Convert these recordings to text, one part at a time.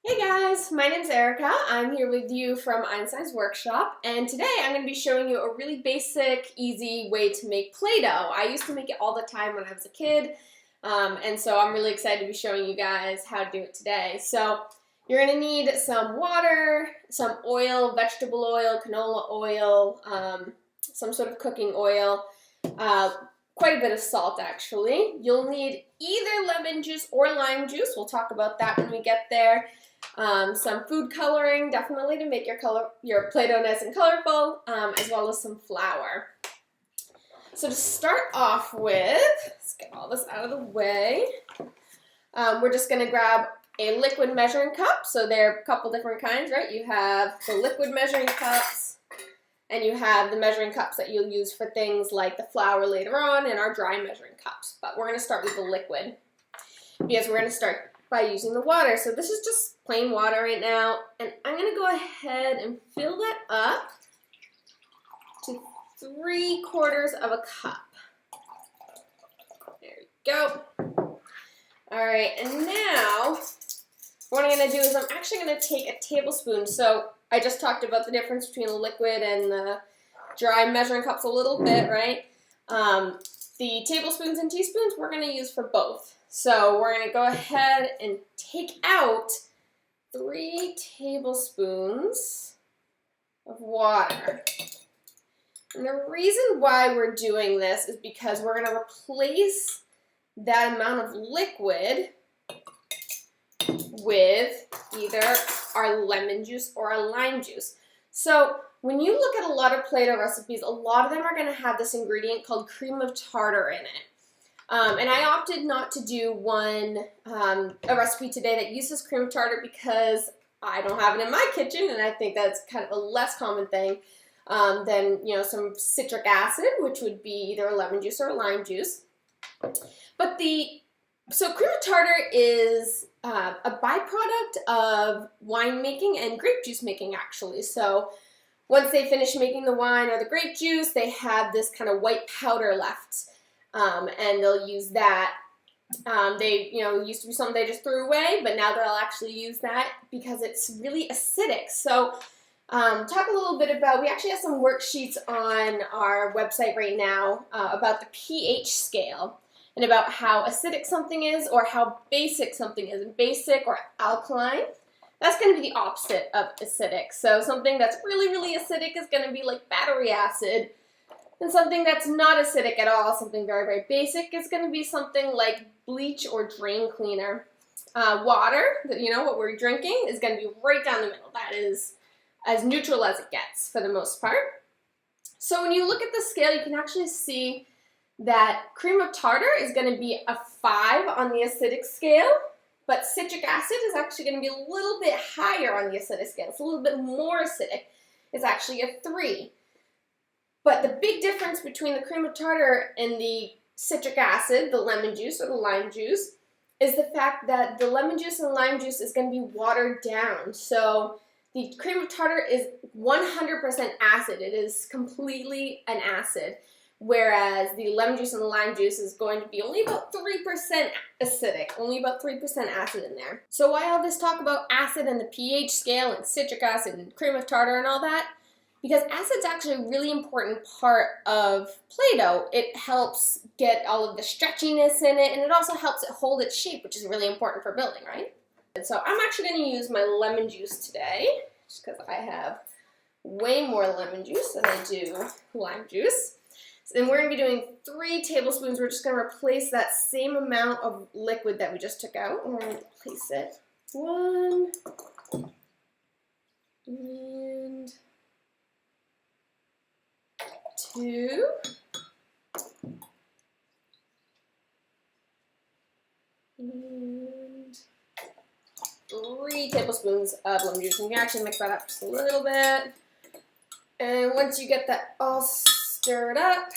Hey guys, my name's Erica. I'm here with you from Einstein's Workshop, and today I'm going to be showing you a really basic, easy way to make Play-Doh. I used to make it all the time when I was a kid, and so I'm really excited to be showing you guys how to do it today. So you're going to need some water, some oil, vegetable oil, canola oil, some sort of cooking oil, quite a bit of salt actually. You'll need either lemon juice or lime juice. We'll talk about that when we get there. Some food coloring, definitely to make your Play-Doh nice and colorful, as well as some flour. So to start off with, let's get all this out of the way. We're just going to grab a liquid measuring cup. So there are a couple different kinds, right? You have the liquid measuring cups, and you have the measuring cups that you'll use for things like the flour later on, and our dry measuring cups. But we're going to start with the liquid, because we're going to start by using the water. So this is just plain water right now, and I'm going to go ahead and fill that up to 3/4 of a cup. There you go. All right, and now what I'm going to do is I'm actually going to take a tablespoon. So I just talked about the difference between the liquid and the dry measuring cups a little bit, right? The tablespoons and teaspoons we're going to use for both. So we're going to go ahead and take out 3 tablespoons of water. And the reason why we're doing this is because we're going to replace that amount of liquid with either our lemon juice or our lime juice. So when you look at a lot of Play-Doh recipes, a lot of them are going to have this ingredient called cream of tartar in it. And I opted not to do a recipe today that uses cream of tartar because I don't have it in my kitchen, and I think that's kind of a less common thing than, some citric acid, which would be either a lemon juice or a lime juice. So cream of tartar is a byproduct of wine making and grape juice making, actually. So once they finish making the wine or the grape juice, they have this kind of white powder left. And they'll use that. Used to be something they just threw away, but now they'll actually use that because it's really acidic. So talk a little bit about, we actually have some worksheets on our website right now about the pH scale and about how acidic something is or how basic something is. Basic or alkaline, that's going to be the opposite of acidic. So something that's really, really acidic is going to be like battery acid. And something that's not acidic at all, something very, very basic, is going to be something like bleach or drain cleaner. Water, what we're drinking, is going to be right down the middle. That is as neutral as it gets for the most part. So when you look at the scale, you can actually see that cream of tartar is going to be a 5 on the acidic scale, but citric acid is actually going to be a little bit higher on the acidic scale. It's a little bit more acidic. It's actually a 3. But the big difference between the cream of tartar and the citric acid, the lemon juice or the lime juice, is the fact that the lemon juice and lime juice is going to be watered down. So the cream of tartar is 100% acid. It is completely an acid. Whereas the lemon juice and the lime juice is going to be only about 3% acidic, only about 3% acid in there. So why all this talk about acid and the pH scale and citric acid and cream of tartar and all that? Because acid's actually a really important part of Play-Doh. It helps get all of the stretchiness in it, and it also helps it hold its shape, which is really important for building, right? And so I'm actually going to use my lemon juice today, just because I have way more lemon juice than I do lime juice. And we're going to be doing 3 tablespoons. We're just going to replace that same amount of liquid that we just took out. And we're going to place it 1 and 2 and 3 tablespoons of lemon juice. And you can actually mix that up just a little bit. And once you get that all stirred up,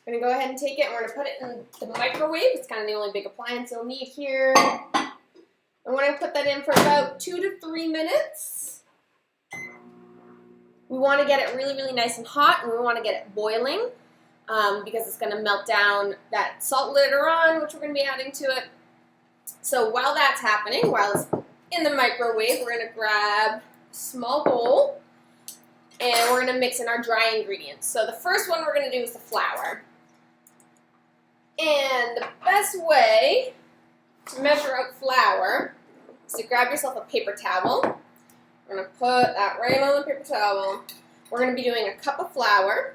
we're going to go ahead and take it and we're going to put it in the microwave. It's kind of the only big appliance you'll need here. And we're going to put that in for about 2 to 3 minutes. We want to get it really, really nice and hot, and we want to get it boiling because it's going to melt down that salt later on, which we're going to be adding to it. So while that's happening, while it's in the microwave, we're going to grab a small bowl and we're going to mix in our dry ingredients. So the first one we're going to do is the flour. And the best way to measure out flour is to grab yourself a paper towel. We're going to put that right on the paper towel. We're going to be doing a cup of flour.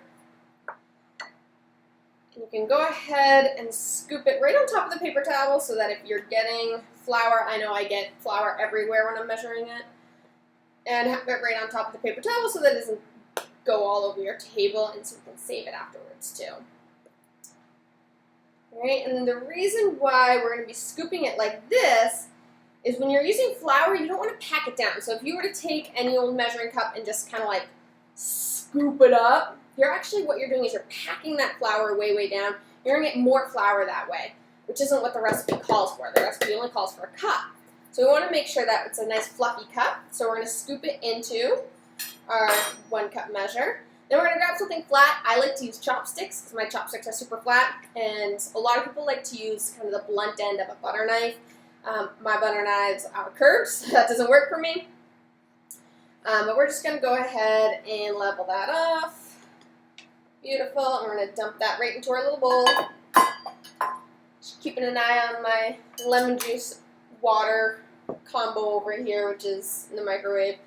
And you can go ahead and scoop it right on top of the paper towel so that if you're getting flour, I know I get flour everywhere when I'm measuring it, and have it right on top of the paper towel so that it doesn't go all over your table and so you can save it afterwards too. Alright, and the reason why we're going to be scooping it like this is when you're using flour, you don't want to pack it down. So if you were to take any old measuring cup and just kind of like scoop it up, what you're doing is you're packing that flour way, way down. You're going to get more flour that way, which isn't what the recipe calls for. The recipe only calls for a cup. So we want to make sure that it's a nice fluffy cup. So we're going to scoop it into our 1 cup measure. Then we're going to grab something flat. I like to use chopsticks because my chopsticks are super flat, and a lot of people like to use kind of the blunt end of a butter knife. My butter knives are curved, so that doesn't work for me. But we're just going to go ahead and level that off. Beautiful. And we're going to dump that right into our little bowl. Just keeping an eye on my lemon juice water combo over here, which is in the microwave.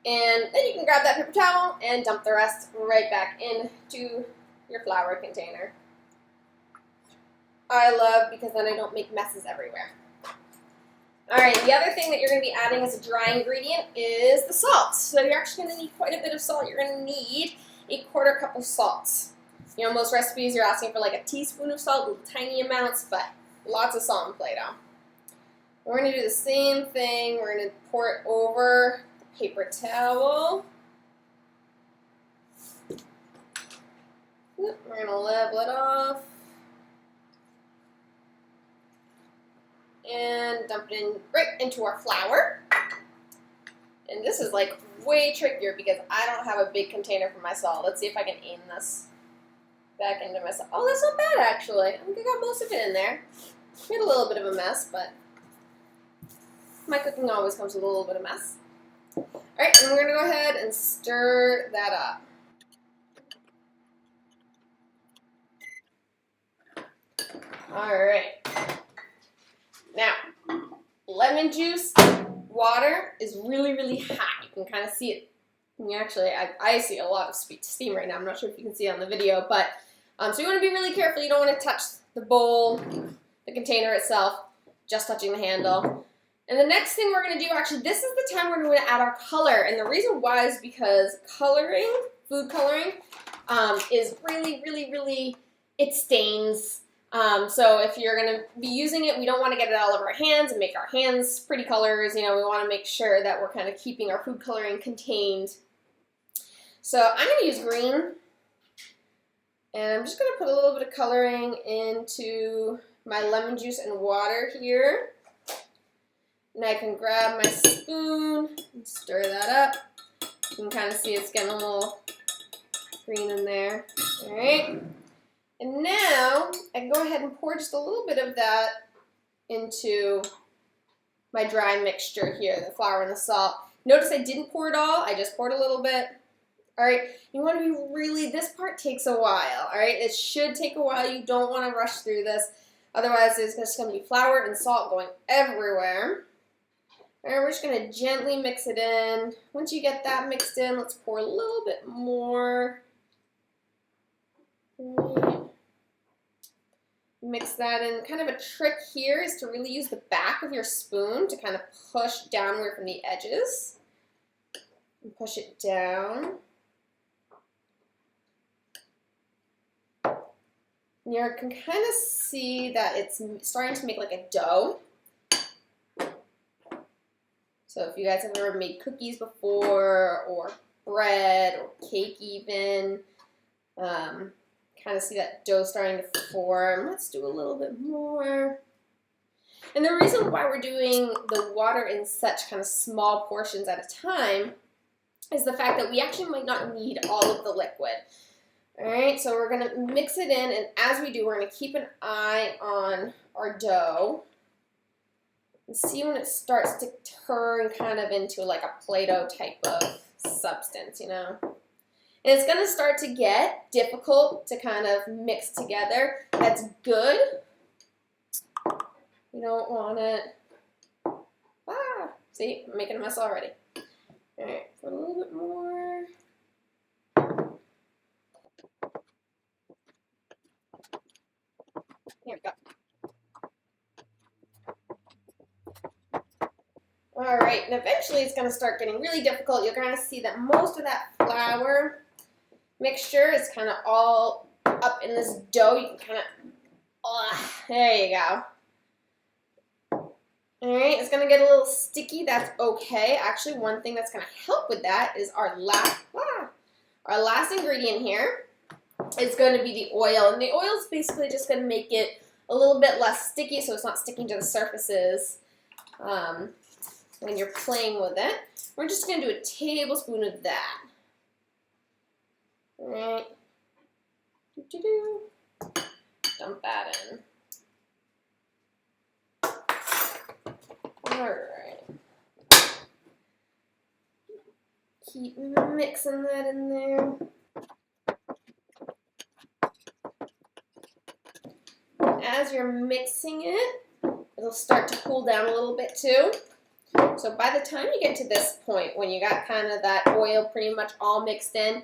And then you can grab that paper towel and dump the rest right back into your flour container. I love because then I don't make messes everywhere. Alright, the other thing that you're going to be adding as a dry ingredient is the salt. So you're actually going to need quite a bit of salt. You're going to need a 1/4 cup of salt. You know, most recipes you're asking for like a teaspoon of salt, little tiny amounts, but lots of salt in Play-Doh. We're going to do the same thing. We're going to pour it over the paper towel. We're going to level it off. And dump it in right into our flour. And this is like way trickier because I don't have a big container for my salt. Let's see if I can aim this back into my salt. Oh, that's not bad actually. I think I got most of it in there. Made a little bit of a mess, but my cooking always comes with a little bit of mess. Alright, and we're going to go ahead and stir that up. Alright. Now, lemon juice water is really, really hot. You can kind of see it. Actually, I see a lot of steam right now. I'm not sure if you can see it on the video, but so you want to be really careful. You don't want to touch the bowl, the container itself, just touching the handle. And the next thing we're going to do, actually, this is the time we're going to add our color. And the reason why is because coloring, food coloring, is really, really, really, it stains. So if you're going to be using it, we don't want to get it all over our hands and make our hands pretty colors. You know, we want to make sure that we're kind of keeping our food coloring contained. So I'm going to use green. And I'm just going to put a little bit of coloring into my lemon juice and water here. And I can grab my spoon and stir that up. You can kind of see it's getting a little green in there. All right. And now I can go ahead and pour just a little bit of that into my dry mixture here, the flour and the salt. Notice I didn't pour it all. I just poured a little bit. All right. You want to be really, this part takes a while. All right. It should take a while. You don't want to rush through this. Otherwise, there's just going to be flour and salt going everywhere. All right, we're just going to gently mix it in. Once you get that mixed in, let's pour a little bit more. Mix that in. Kind of a trick here is to really use the back of your spoon to kind of push downward from the edges. And push it down. You can kind of see that it's starting to make like a dough. So if you guys have ever made cookies before, or bread, or cake even, kind of see that dough starting to form. Let's do a little bit more. And the reason why we're doing the water in such kind of small portions at a time is the fact that we actually might not need all of the liquid. All right, so we're going to mix it in, and as we do, we're going to keep an eye on our dough. And see when it starts to turn kind of into like a Play-Doh type of substance, you know. And it's going to start to get difficult to kind of mix together. That's good. You don't want it. Ah, see, I'm making a mess already. All right, put a little bit more. Here we go. All right, and eventually it's going to start getting really difficult. You're going to see that most of that flour mixture is kind of all up in this dough. You can kind of, there you go. All right, it's going to get a little sticky. That's okay. Actually, one thing that's going to help with that is our last ingredient here is going to be the oil. And the oil is basically just going to make it a little bit less sticky so it's not sticking to the surfaces when you're playing with it. We're just going to do a tablespoon of that. All right. Dump that in. All right. Keep mixing that in there. As you're mixing it, it'll start to cool down a little bit too. So by the time you get to this point, when you got kind of that oil pretty much all mixed in,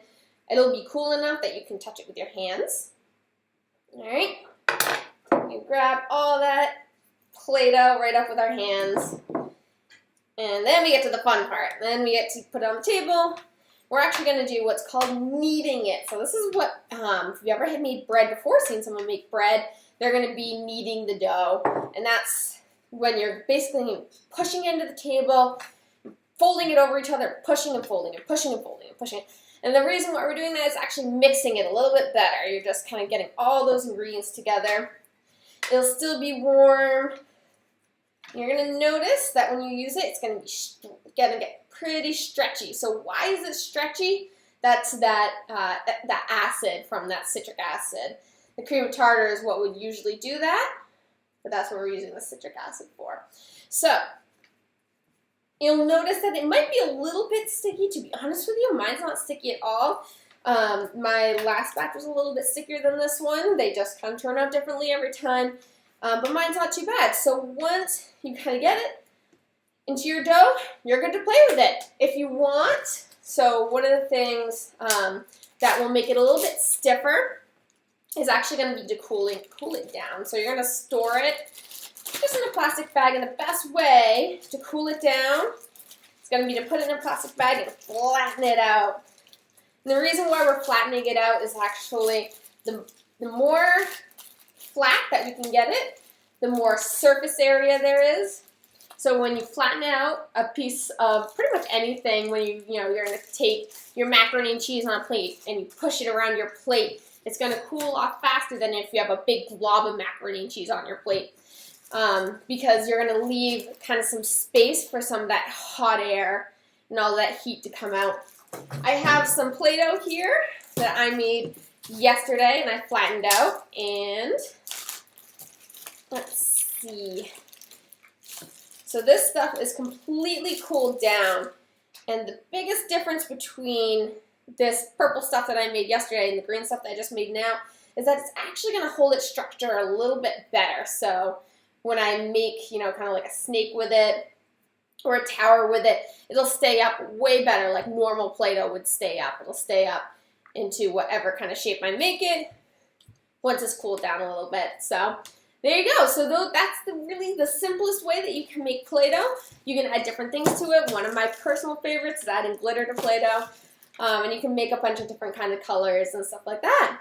it'll be cool enough that you can touch it with your hands. All right. You grab all that Play-Doh right up with our hands. And then we get to the fun part. Then we get to put it on the table. We're actually going to do what's called kneading it. So this is what, if you ever had made bread before, seen someone make bread, they're going to be kneading the dough. And that's when you're basically pushing into the table, folding it over each other, pushing and folding and pushing and folding and pushing it. And the reason why we're doing that is actually mixing it a little bit better. You're just kind of getting all those ingredients together. It'll still be warm. You're going to notice that when you use it, it's going to get pretty stretchy. So why is it stretchy? That's that acid from that citric acid. The cream of tartar is what would usually do that, but that's what we're using the citric acid for. So you'll notice that it might be a little bit sticky. To be honest with you, mine's not sticky at all. My last batch was a little bit stickier than this one. They just kind of turn out differently every time, but mine's not too bad. So once you kind of get it into your dough, you're good to play with it if you want. So one of the things that will make it a little bit stiffer is actually going to be to cool it down. So you're going to store it just in a plastic bag, and the best way to cool it down is going to be to put it in a plastic bag and flatten it out. And the reason why we're flattening it out is actually the more flat that we can get it, the more surface area there is. So when you flatten out a piece of pretty much anything, when you're going to take your macaroni and cheese on a plate and you push it around your plate, it's going to cool off faster than if you have a big glob of macaroni and cheese on your plate, because you're going to leave kind of some space for some of that hot air and all that heat to come out. I have some Play-Doh here that I made yesterday and I flattened out, and let's see. So this stuff is completely cooled down, and the biggest difference between this purple stuff that I made yesterday and the green stuff that I just made now is that it's actually going to hold its structure a little bit better. So when I make, kind of like a snake with it or a tower with it, it'll stay up way better, like normal Play-Doh would stay up. It'll stay up into whatever kind of shape I make it once it's cooled down a little bit. So there you go. So that's really the simplest way that you can make Play-Doh. You can add different things to it. One of my personal favorites is adding glitter to Play-Doh. And you can make a bunch of different kind of colors and stuff like that.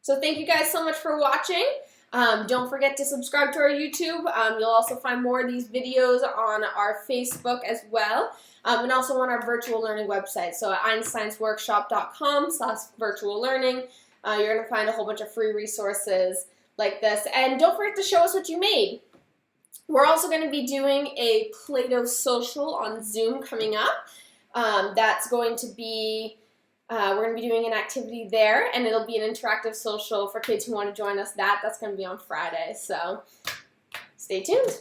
So thank you guys so much for watching. Don't forget to subscribe to our YouTube. You'll also find more of these videos on our Facebook as well, and also on our virtual learning website. So at einsteinsworkshop.com/virtual learning, you're going to find a whole bunch of free resources like this. And don't forget to show us what you made. We're also going to be doing a Play-Doh social on Zoom coming up. That's going to be, we're going to be doing an activity there, and it'll be an interactive social for kids who want to join us. That's going to be on Friday. So Stay tuned.